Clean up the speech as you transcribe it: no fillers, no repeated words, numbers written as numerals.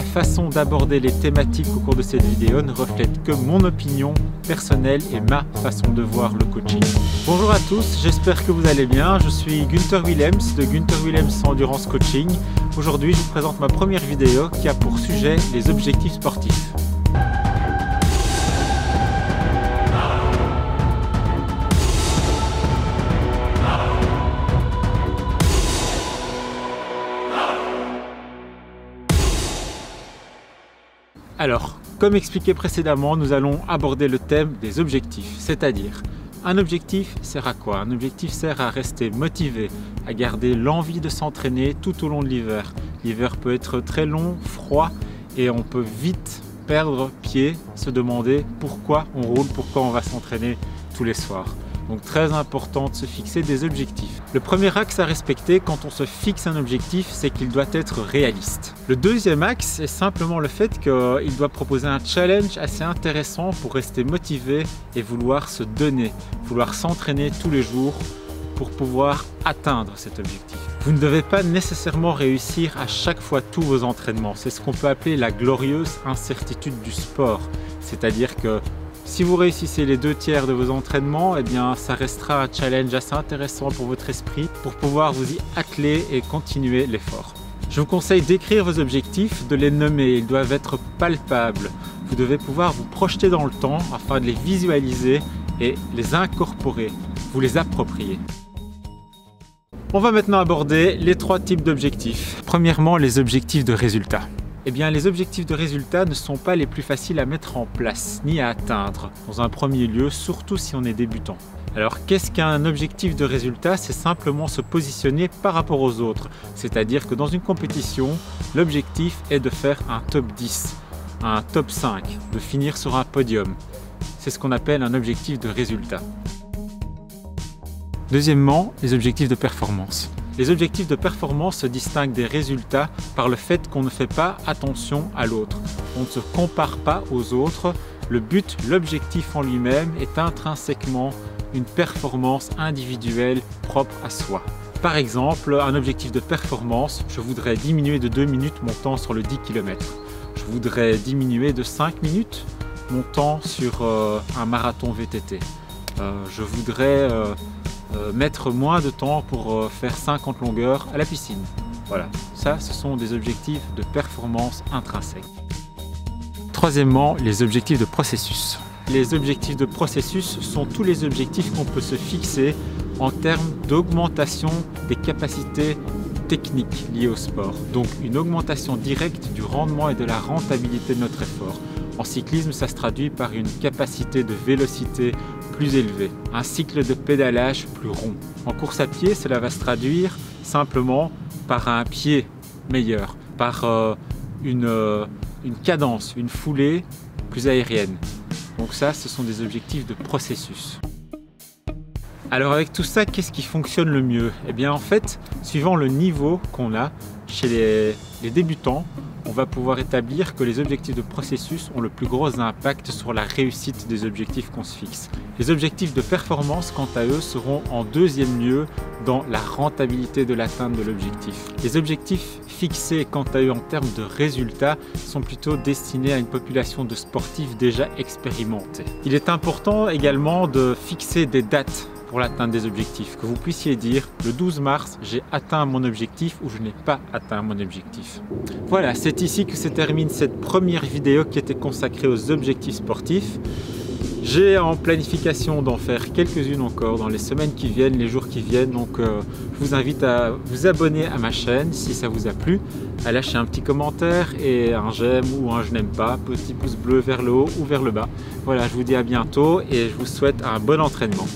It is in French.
façon d'aborder les thématiques au cours de cette vidéo ne reflète que mon opinion personnelle et ma façon de voir le coaching. Bonjour à tous, j'espère que vous allez bien. Je suis Gunther Willems de Gunther Willems Endurance Coaching. Aujourd'hui, je vous présente ma première vidéo qui a pour sujet les objectifs sportifs. Alors, comme expliqué précédemment, nous allons aborder le thème des objectifs, c'est-à-dire un objectif sert à quoi? Un objectif sert à rester motivé, à garder l'envie de s'entraîner tout au long de l'hiver. L'hiver peut être très long, froid et on peut vite perdre pied, se demander pourquoi on roule, pourquoi on va s'entraîner tous les soirs. Donc très important de se fixer des objectifs. Le premier axe à respecter quand on se fixe un objectif, c'est qu'il doit être réaliste. Le deuxième axe est simplement le fait qu'il doit proposer un challenge assez intéressant pour rester motivé et vouloir se donner, vouloir s'entraîner tous les jours pour pouvoir atteindre cet objectif. Vous ne devez pas nécessairement réussir à chaque fois tous vos entraînements. C'est ce qu'on peut appeler la glorieuse incertitude du sport. C'est-à-dire que si vous réussissez les 2/3 de vos entraînements, eh bien, ça restera un challenge assez intéressant pour votre esprit pour pouvoir vous y atteler et continuer l'effort. Je vous conseille d'écrire vos objectifs, de les nommer, ils doivent être palpables. Vous devez pouvoir vous projeter dans le temps afin de les visualiser et les incorporer, vous les approprier. On va maintenant aborder les 3 types d'objectifs. Premièrement, les objectifs de résultat. Eh bien, les objectifs de résultat ne sont pas les plus faciles à mettre en place ni à atteindre dans un premier lieu, surtout si on est débutant. Alors, qu'est-ce qu'un objectif de résultat? C'est simplement se positionner par rapport aux autres. C'est-à-dire que dans une compétition, l'objectif est de faire un top 10, un top 5, de finir sur un podium. C'est ce qu'on appelle un objectif de résultat. Deuxièmement, les objectifs de performance. Les objectifs de performance se distinguent des résultats par le fait qu'on ne fait pas attention à l'autre. On ne se compare pas aux autres. Le but, l'objectif en lui-même est intrinsèquement une performance individuelle propre à soi. Par exemple, un objectif de performance, je voudrais diminuer de 2 minutes mon temps sur le 10 km. Je voudrais diminuer de 5 minutes mon temps sur un marathon VTT. Je voudrais mettre moins de temps pour faire 50 longueurs à la piscine. Voilà, ça ce sont des objectifs de performance intrinsèques. Troisièmement, les objectifs de processus. Les objectifs de processus sont tous les objectifs qu'on peut se fixer en termes d'augmentation des capacités techniques liées au sport. Donc une augmentation directe du rendement et de la rentabilité de notre effort. En cyclisme, ça se traduit par une capacité de vélocité plus élevée, un cycle de pédalage plus rond. En course à pied, cela va se traduire simplement par un pied meilleur, par une cadence, une foulée plus aérienne. Donc ça, ce sont des objectifs de processus. Alors avec tout ça, qu'est-ce qui fonctionne le mieux? Eh bien en fait, suivant le niveau qu'on a chez les débutants, on va pouvoir établir que les objectifs de processus ont le plus gros impact sur la réussite des objectifs qu'on se fixe. Les objectifs de performance, quant à eux, seront en deuxième lieu dans la rentabilité de l'atteinte de l'objectif. Les objectifs fixés, quant à eux, en termes de résultats, sont plutôt destinés à une population de sportifs déjà expérimentés. Il est important également de fixer des dates pour l'atteinte des objectifs, que vous puissiez dire le 12 mars j'ai atteint mon objectif ou je n'ai pas atteint mon objectif. Voilà, c'est ici que se termine cette première vidéo qui était consacrée aux objectifs sportifs. J'ai en planification d'en faire quelques-unes encore dans les semaines qui viennent, les jours qui viennent, donc je vous invite à vous abonner à ma chaîne si ça vous a plu, à lâcher un petit commentaire et un j'aime ou un je n'aime pas, petit pouce bleu vers le haut ou vers le bas. Voilà, je vous dis à bientôt et je vous souhaite un bon entraînement.